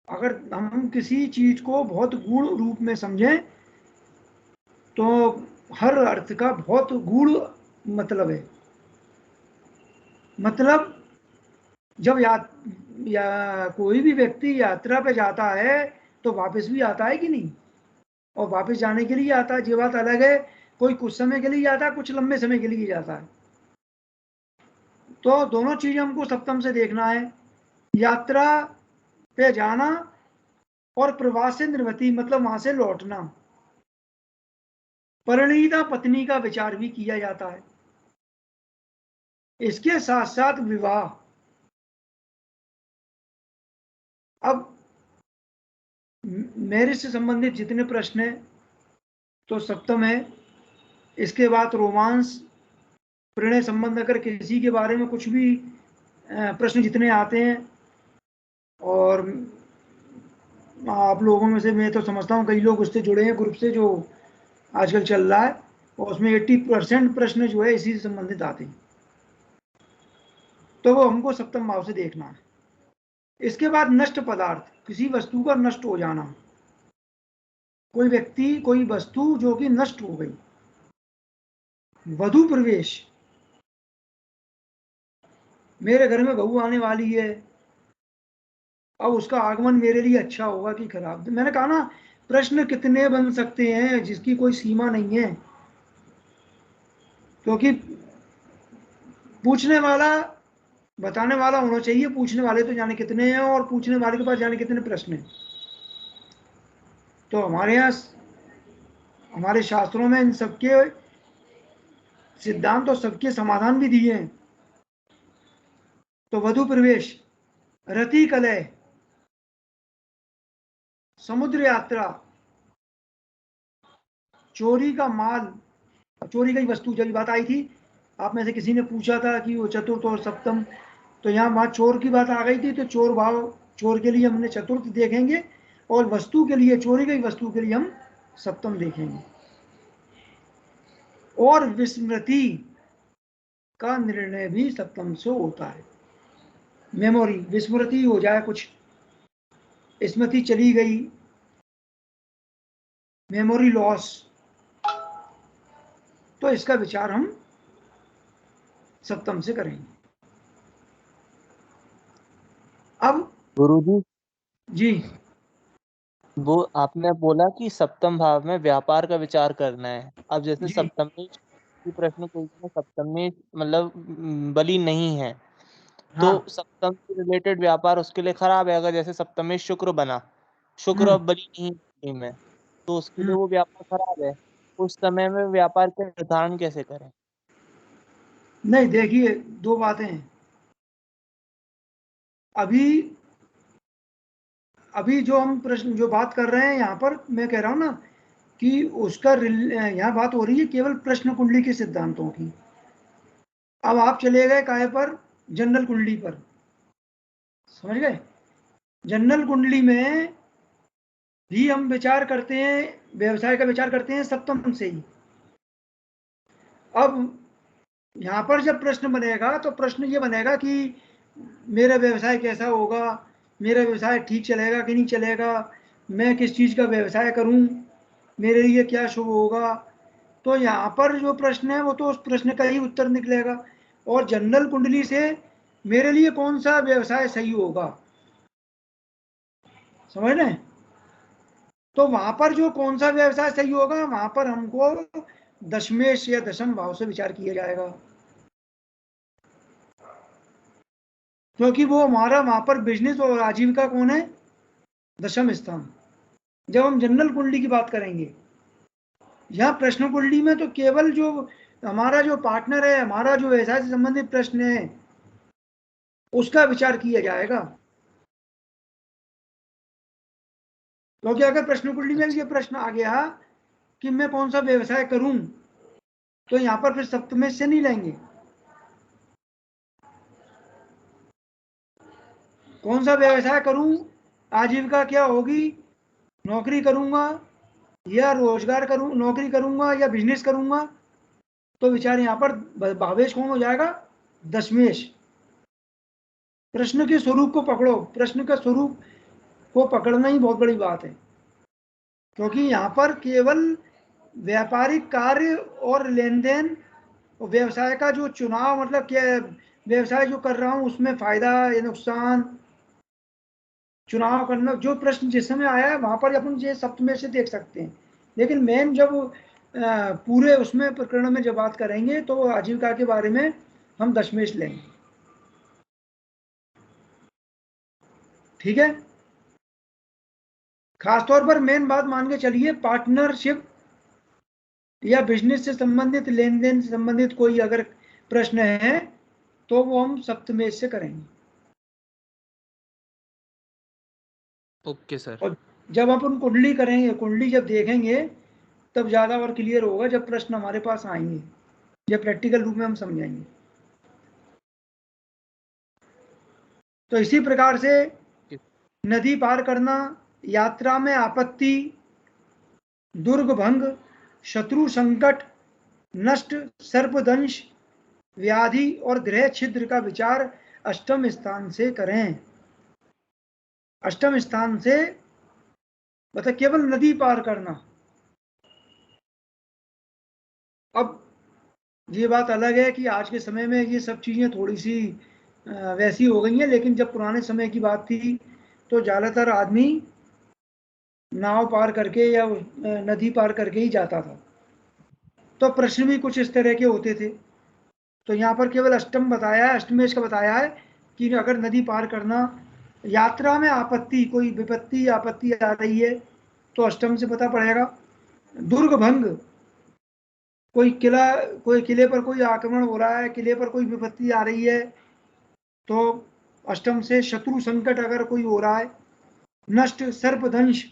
अगर हम किसी चीज को बहुत गूढ़ रूप में समझें तो हर अर्थ का बहुत गूढ़ मतलब है। मतलब जब या कोई भी व्यक्ति यात्रा पे जाता है तो वापस भी आता है कि नहीं, और वापस जाने के लिए आता है, ये बात अलग है। कोई कुछ समय के लिए जाता है, कुछ लंबे समय के लिए जाता है। तो दोनों चीजें हमको सप्तम से देखना है। यात्रा पे जाना और प्रवास से निवृत्ति, मतलब वहां से लौटना। परिणीता पत्नी का विचार भी किया जाता है। इसके साथ साथ विवाह, अब मैरिज से संबंधित जितने प्रश्न हैं तो सप्तम है। इसके बाद रोमांस, प्रणय संबंध, अगर किसी के बारे में कुछ भी प्रश्न जितने आते हैं, और आप लोगों में से मैं तो समझता हूँ कई लोग उससे जुड़े हैं, ग्रुप से जो आजकल चल रहा है, और उसमें 80% प्रश्न जो है इसी से संबंधित आते हैं, तो वो हमको सप्तम भाव से देखना है। इसके बाद नष्ट पदार्थ, किसी वस्तु का नष्ट हो जाना, कोई व्यक्ति कोई वस्तु जो कि नष्ट हो गई। वधू प्रवेश, मेरे घर में बहू आने वाली है, अब उसका आगमन मेरे लिए अच्छा होगा कि खराब। मैंने कहा ना, प्रश्न कितने बन सकते हैं जिसकी कोई सीमा नहीं है, क्योंकि पूछने वाला बताने वाला होना चाहिए। पूछने वाले तो जाने कितने हैं, और पूछने वाले के पास जाने कितने प्रश्न हैं। तो हमारे यहाँ हमारे शास्त्रों में इन सबके सिद्धांत और सबके समाधान भी दिए हैं। तो वधु प्रवेश, रति कलह, समुद्र यात्रा, चोरी का माल, चोरी की वस्तु, जब बात आई थी आप में से किसी ने पूछा था कि वो चतुर्थ और सप्तम, तो यहाँ वहां चोर की बात आ गई थी। तो चोर भाव, चोर के लिए हमने चतुर्थ देखेंगे, और वस्तु के लिए, चोरी गई वस्तु के लिए हम सप्तम देखेंगे। और विस्मृति का निर्णय भी सप्तम से होता है। मेमोरी, विस्मृति हो जाए, कुछ स्मृति चली गई, मेमोरी लॉस, तो इसका विचार हम सप्तम से करेंगे। अब गुरुजी जी, वो आपने बोला कि सप्तम भाव में व्यापार का विचार करना है। अब जैसे जी, सप्तमेश की प्रश्न पूछ में सप्तमेश मतलब बली नहीं है, हाँ, तो सप्तम से रिलेटेड व्यापार उसके लिए खराब है। अगर जैसे सप्तमेश शुक्र बना, शुक्र अब बली नहीं में, तो उसके लिए वो व्यापार खराब है। उस समय में व्यापार का निर्धारण कैसे करें? नहीं, देखिए दो बातें हैं। अभी जो हम प्रश्न जो बात कर रहे हैं यहाँ पर, मैं कह रहा हूँ ना कि उसका यहाँ बात हो रही है केवल प्रश्न कुंडली के सिद्धांतों की। अब आप चले गए काहे पर, जनरल कुंडली पर, समझ गए। जनरल कुंडली में भी हम विचार करते हैं, व्यवसाय का विचार करते हैं सप्तम से ही। अब यहाँ पर जब प्रश्न बनेगा तो प्रश्न ये बनेगा कि मेरा व्यवसाय कैसा होगा, मेरा व्यवसाय ठीक चलेगा कि नहीं चलेगा, मैं किस चीज़ का व्यवसाय करूं, मेरे लिए क्या शुभ होगा। तो यहाँ पर जो प्रश्न है वो तो उस प्रश्न का ही उत्तर निकलेगा। और जनरल कुंडली से मेरे लिए कौन सा व्यवसाय सही होगा, समझ रहे हैं। तो वहां पर जो कौन सा व्यवसाय सही होगा, वहां पर हमको दशमेश या दशम भाव से विचार किया जाएगा, क्योंकि वो हमारा वहां पर बिजनेस और आजीविका कौन है, दशम स्थान। जब हम जनरल कुंडली की बात करेंगे, यहाँ प्रश्न कुंडली में तो केवल जो हमारा जो पार्टनर है, हमारा जो व्यवसाय से संबंधित प्रश्न है, उसका विचार किया जाएगा। क्योंकि अगर प्रश्न कुंडली में ये प्रश्न आ गया कि मैं कौन सा व्यवसाय करूं, तो यहाँ पर फिर सप्तमेश से नहीं लेंगे। कौन सा व्यवसाय करूं, आजीविका क्या होगी, नौकरी करूंगा या रोजगार करूं, नौकरी करूंगा या बिजनेस करूंगा, तो विचार यहाँ पर भावेश कौन हो जाएगा, दशमेश। प्रश्न के स्वरूप को पकड़ो, प्रश्न का स्वरूप को पकड़ना ही बहुत बड़ी बात है, क्योंकि यहाँ पर केवल व्यापारिक कार्य और लेन देन, व्यवसाय का जो चुनाव, मतलब क्या व्यवसाय जो कर रहा हूं उसमें फायदा या नुकसान, चुनाव करना, जो प्रश्न जिस समय आया है वहां पर अपन ये सप्तमेश से देख सकते हैं। लेकिन मेन जब पूरे उसमें प्रकरण में जब बात करेंगे तो आजीविका के बारे में हम दशमेश लेंगे, ठीक है। खासतौर पर मेन बात मान के चलिए, पार्टनरशिप या बिजनेस से संबंधित, लेन देन से संबंधित कोई अगर प्रश्न है तो वो हम सप्तमेश से करेंगे। Okay sir. और जब अपन कुंडली करेंगे, कुंडली जब देखेंगे तब ज़्यादा और क्लियर होगा, जब प्रश्न हमारे पास आएंगे, जब प्रैक्टिकल रूप में हम समझाएंगे। तो इसी प्रकार से नदी पार करना, यात्रा में आपत्ति, दुर्ग भंग, शत्रु संकट, नष्ट, सर्पदंश, व्याधि और ग्रह छिद्र का विचार अष्टम स्थान से करें। अष्टम स्थान से मतलब केवल नदी पार करना। अब ये बात अलग है कि आज के समय में ये सब चीज़ें थोड़ी सी वैसी हो गई हैं, लेकिन जब पुराने समय की बात थी तो ज़्यादातर आदमी नाव पार करके या नदी पार करके ही जाता था। तो प्रश्न भी कुछ इस तरह के होते थे। तो यहाँ पर केवल अष्टम बताया है, अष्टमेश का बताया है कि अगर नदी पार करना, यात्रा में आपत्ति, कोई विपत्ति आपत्ति आ रही है तो अष्टम से पता पड़ेगा। दुर्ग भंग, कोई किले पर कोई आक्रमण हो रहा है, किले पर कोई विपत्ति आ रही है तो अष्टम से। शत्रु संकट अगर कोई हो रहा है। नष्ट, सर्पदंश,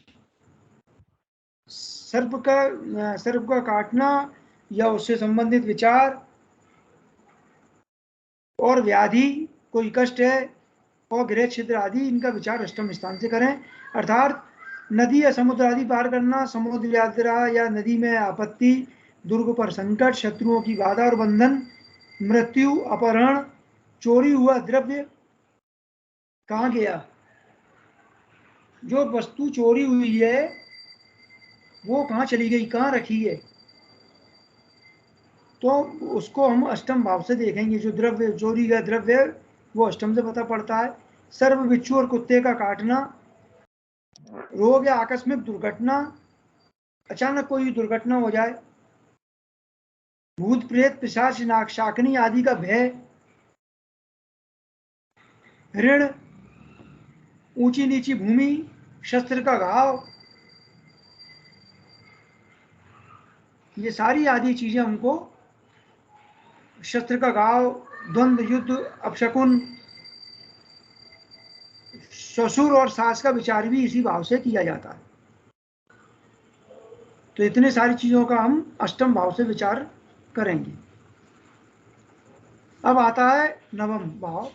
सर्प का काटना या उससे संबंधित विचार। और व्याधि, कोई कष्ट है। और गृह छिद्र आदि, इनका विचार अष्टम स्थान से करें। अर्थात नदी या समुद्र आदि पार करना, समुद्र यात्रा या नदी में आपत्ति, दुर्ग पर संकट, शत्रुओं की बाधा और बंधन, मृत्यु, अपहरण, चोरी हुआ द्रव्य कहाँ गया, जो वस्तु चोरी हुई है वो कहाँ चली गई, कहाँ रखी है, तो उसको हम अष्टम भाव से देखेंगे। जो द्रव्य चोरी का द्रव्य है वो अष्टम से पता पड़ता है। सर्व, बिच्छू और कुत्ते का काटना, रोग या आकस्मिक दुर्घटना, अचानक कोई दुर्घटना हो जाए, भूत प्रेत पिशाच शाकनी आदि का भय, ऋण, ऊंची नीची भूमि, शस्त्र का घाव, ये सारी आदि चीजें हमको, शस्त्र का घाव, द्वंद्व, युद्ध, अपशकुन, ससुर और सास का विचार भी इसी भाव से किया जाता है। तो इतने सारी चीजों का हम अष्टम भाव से विचार करेंगे। अब आता है नवम भाव।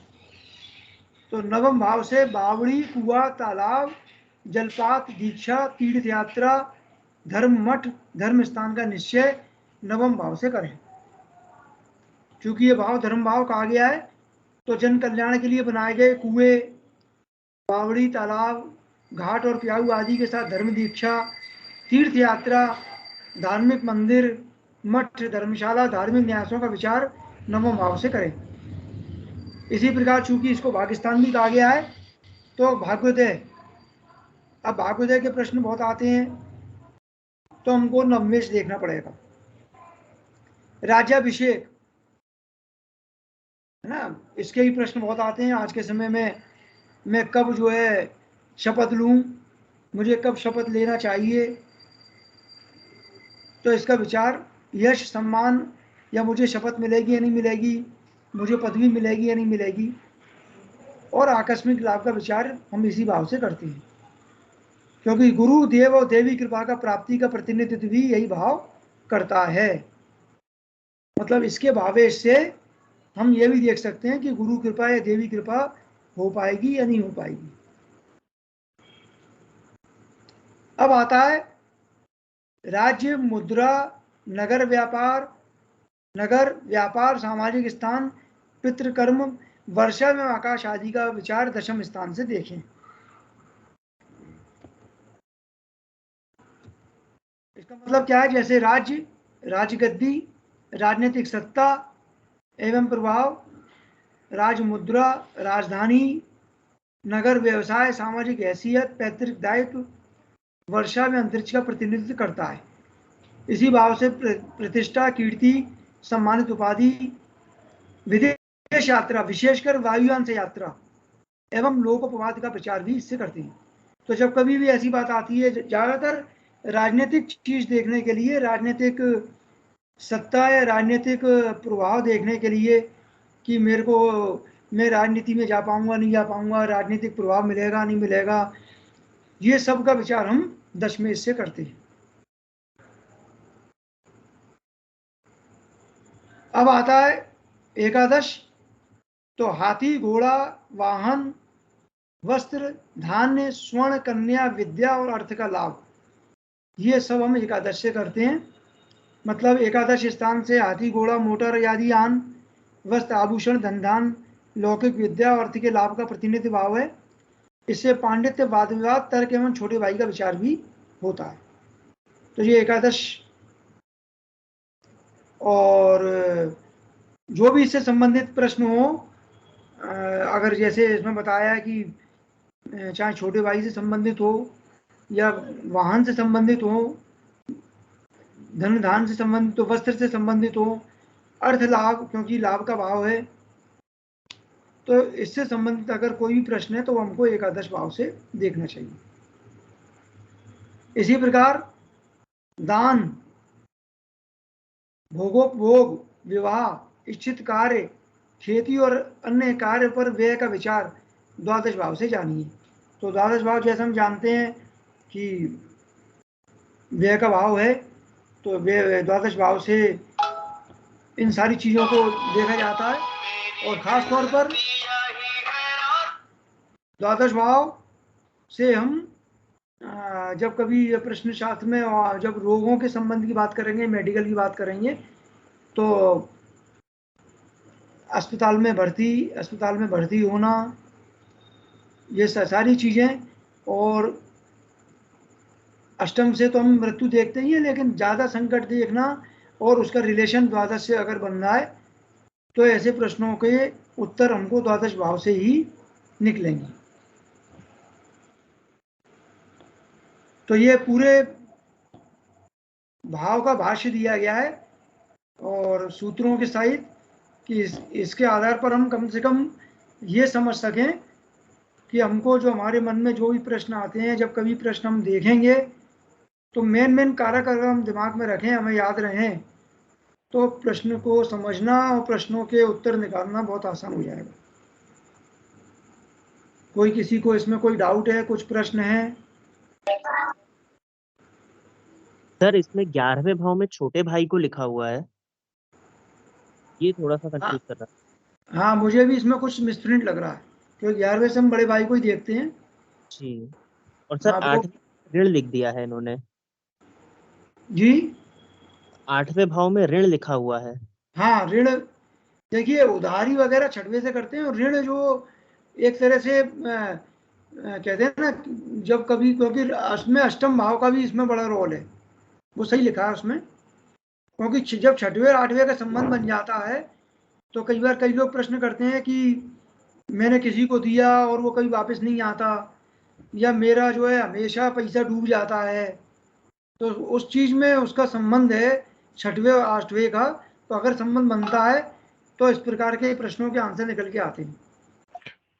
तो नवम भाव से बावड़ी, कुआं, तालाब, जलपात, दीक्षा, तीर्थ यात्रा, धर्म मठ, धर्म स्थान का निश्चय नवम भाव से करें। क्योंकि ये भाव धर्म भाव कहा गया है, तो जन कल्याण के लिए बनाए गए कुएं, बावड़ी, तालाब, घाट और प्याऊ आदि के साथ धर्म दीक्षा, तीर्थ यात्रा, धार्मिक मंदिर, मठ, धर्मशाला, धार्मिक न्यासों का विचार नवम भाव से करें। इसी प्रकार चूंकि इसको भाग्यस्थान भी कहा गया है तो भाग्योदय, अब भाग्योदय के प्रश्न बहुत आते हैं तो हमको नवमेश देखना पड़ेगा। राज्याभिषेक है ना, इसके ही प्रश्न बहुत आते हैं आज के समय में। मैं कब जो है शपथ लूं, मुझे कब शपथ लेना चाहिए, तो इसका विचार यश, सम्मान, या मुझे शपथ मिलेगी या नहीं मिलेगी, मुझे पदवी मिलेगी या नहीं मिलेगी, और आकस्मिक लाभ का विचार हम इसी भाव से करते हैं। क्योंकि गुरु, देव और देवी कृपा का प्राप्ति का प्रतिनिधित्व भी यही भाव करता है। मतलब इसके भावेश से हम ये भी देख सकते हैं कि गुरु कृपा या देवी कृपा हो पाएगी या नहीं हो पाएगी। अब आता है राज्य, मुद्रा, नगर व्यापार, सामाजिक स्थान, पितृकर्म, वर्षा में आकाश आदि का विचार दशम स्थान से देखें। इसका मतलब क्या है, जैसे राज्य, राजगद्दी, राजनीतिक सत्ता एवं प्रभाव, राजमुद्रा, राजधानी, नगर व्यवसाय, सामाजिक हैसियत, पैतृक दायित्व, वर्षा में अंतरिक्ष का प्रतिनिधित्व करता है। इसी भाव से प्रतिष्ठा, कीर्ति, सम्मानित उपाधि, विदेश यात्रा, विशेषकर वायुयान से यात्रा एवं लोकोपवाद का प्रचार भी इससे करते हैं। तो जब कभी भी ऐसी बात आती है, ज्यादातर राजनीतिक चीज देखने के लिए, राजनीतिक सत्ता या राजनीतिक प्रभाव देखने के लिए कि मैं राजनीति में जा पाऊंगा नहीं जा पाऊंगा, राजनीतिक प्रभाव मिलेगा नहीं मिलेगा, ये सब का विचार हम दशमेश से करते हैं। अब आता है एकादश। तो हाथी, घोड़ा, वाहन, वस्त्र, धान्य, स्वर्ण, कन्या, विद्या और अर्थ का लाभ, ये सब हम एकादश से करते हैं। मतलब एकादश स्थान से हाथी, घोड़ा, मोटर आदि आन, वस्त्र, आभूषण, धन धान, लौकिक विद्या और अर्थ के लाभ का प्रतिनिधि भाव है। इससे पांडित्य, वाद विवाद, तर्क एवं छोटे भाई का विचार भी होता है। तो ये एकादश, और जो भी इससे संबंधित प्रश्न हो, अगर जैसे इसमें बताया है कि चाहे छोटे भाई से संबंधित हो या वाहन से संबंधित हो, धन धान से संबंधित हो, वस्त्र से संबंधित हो, अर्थ लाभ क्योंकि लाभ का भाव है, तो इससे संबंधित अगर कोई भी प्रश्न है तो हमको एकादश भाव से देखना चाहिए। इसी प्रकार दान, भोगोपभोग, विवाह, इच्छित कार्य, खेती और अन्य कार्य पर व्यय का विचार द्वादश भाव से जानिए। तो द्वादश भाव जैसे हम जानते हैं कि व्यय का भाव है, तो व्यय द्वादश भाव से इन सारी चीज़ों को देखा जाता है। और ख़ास तौर पर द्वादश भाव से हम जब कभी प्रश्न शास्त्र में और जब रोगों के संबंध की बात करेंगे, मेडिकल की बात करेंगे, तो अस्पताल में भर्ती होना, ये सारी चीज़ें, और अष्टम से तो हम मृत्यु देखते ही हैं, लेकिन ज़्यादा संकट देखना और उसका रिलेशन द्वादश से अगर बन रहा है तो ऐसे प्रश्नों के उत्तर हमको द्वादश भाव से ही निकलेंगे। तो ये पूरे भाव का भाष्य दिया गया है और सूत्रों के सहित, कि इसके आधार पर हम कम से कम ये समझ सकें कि हमको जो हमारे मन में जो भी प्रश्न आते हैं, जब कभी प्रश्न हम देखेंगे तो मेन कारक अगर हम दिमाग में रखें, हमें याद रहें, तो प्रश्न को समझना और प्रश्नों के उत्तर निकालना बहुत आसान हो जाएगा। कोई किसी को इसमें कोई डाउट है, कुछ प्रश्न है? सर इसमें 11वें भाव में छोटे भाई को लिखा हुआ है, ये थोड़ा सा कंफ्यूज कर रहा है। हाँ, मुझे भी इसमें कुछ मिसप्रिंट लग रहा है, क्योंकि 11वें से हम बड़े भाई को ही देखते हैं जी। और सर हाँ, 8वें ऋण लिख दिया है इन्होंने जी। 8वें भाव में ऋण लिखा हुआ है। हाँ, ऋण, देखिए उधारी वगैरह छठवें से करते हैं, और ऋण जो एक तरह से कहते हैं ना, जब कभी, क्योंकि इसमें अष्टम भाव का भी इसमें बड़ा रोल है, वो सही लिखा है उसमें, क्योंकि जब छठवें और आठवें का संबंध बन जाता है तो कई बार कई लोग प्रश्न करते हैं कि मैंने किसी को दिया और वो कभी वापस नहीं आता, या मेरा जो है हमेशा पैसा डूब जाता है, तो उस चीज़ में उसका संबंध है छठवें और आठवें का। तो अगर संबंध बनता है तो इस प्रकार के प्रश्नों के आंसर निकल के आते हैं।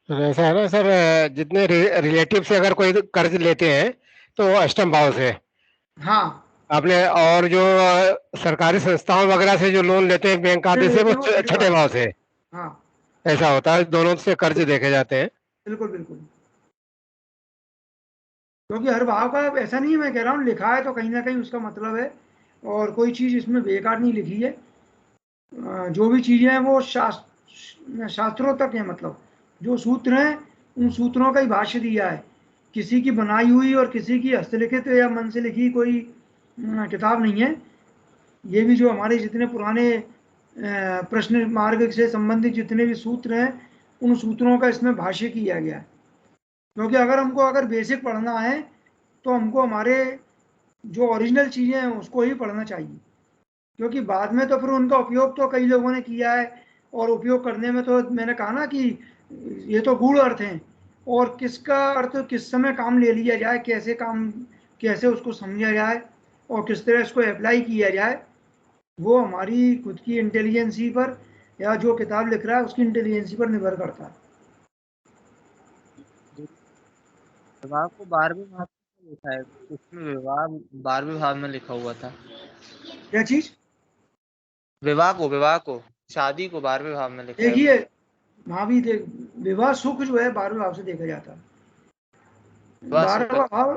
तो ऐसा है ना सर, जितने रिलेटिव से अगर कोई कर्ज लेते हैं तो अष्टम भाव से हाँ, आपने, और जो सरकारी संस्थाओं वगैरह से जो लोन लेते हैं बैंक खाते से, वो छठे भाव से। हाँ, ऐसा होता है, दोनों से कर्ज देखे जाते हैं। बिल्कुल बिल्कुल, क्योंकि हर भाव का ऐसा नहीं है, मैं कह रहा हूँ लिखा है तो कहीं ना कहीं उसका मतलब है, और कोई चीज़ इसमें बेकार नहीं लिखी है। जो भी चीज़ें हैं वो शास्त्रों तक है, मतलब जो सूत्र हैं उन सूत्रों का ही भाष्य दिया है, किसी की बनाई हुई और किसी की हस्तलिखित या मन से लिखी कोई किताब नहीं है। ये भी जो हमारे जितने पुराने प्रश्न मार्ग से संबंधित जितने भी सूत्र हैं, उन सूत्रों का इसमें भाष्य किया गया है। क्योंकि अगर बेसिक पढ़ना है तो हमको हमारे जो ओरिजिनल चीज़ें हैं उसको ही पढ़ना चाहिए, क्योंकि बाद में तो फिर उनका उपयोग तो कई लोगों ने किया है, और उपयोग करने में तो मैंने कहा ना कि ये तो गूढ़ अर्थ हैं, और किसका अर्थ किस समय काम ले लिया जाए, कैसे उसको समझा जाए और किस तरह इसको अप्लाई किया जाए, वो हमारी खुद की इंटेलिजेंसी पर या जो किताब लिख रहा है उसकी इंटेलिजेंसी पर निर्भर करता है। विवाह को 12वें भाव में लिखा है, उसमें विवाह 12वें भाव में लिखा हुआ था। क्या चीज? विवाह को शादी को 12वें भाव में लिखा है। देखिए वहां भी विवाह सुख जो है 12वें भाव से देखा जाता है। 12वां भाव,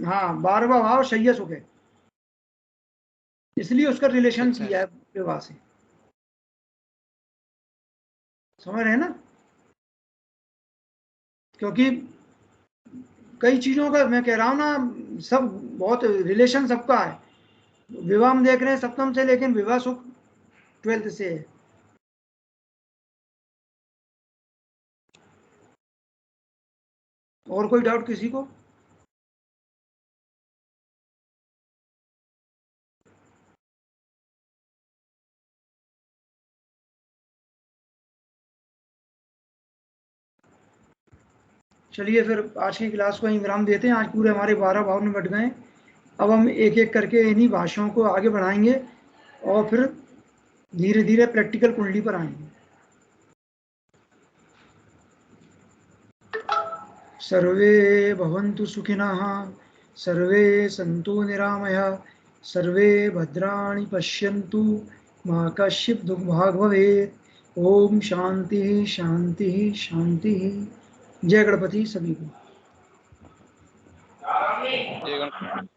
हाँ 12वां भाव शय्य सुख है, इसलिए उसका रिलेशन अच्छा। किया है विवाह से। समझ रहे हैं ना? क्योंकि कई चीजों का मैं कह रहा हूं ना, सब बहुत रिलेशन सबका है। विवाह में देख रहे हैं सप्तम से, लेकिन विवाह सुख 12th से है। और कोई डाउट किसी को? चलिए फिर आज की क्लास को विराम देते हैं। आज पूरे हमारे 12 भाव निपट गए। अब हम एक एक करके इन्हीं भाषाओं को आगे बढ़ाएंगे और फिर धीरे धीरे प्रैक्टिकल कुंडली पर आएंगे। सर्वे भवन्तु सुखिनः, सर्वे सन्तु निरामयाः, सर्वे भद्राणि पश्यन्तु, मा कश्चित् दुर्भाग् भवेत्। ओम शांति शांति शांति। जय गणपति सभी को। जय गणपति।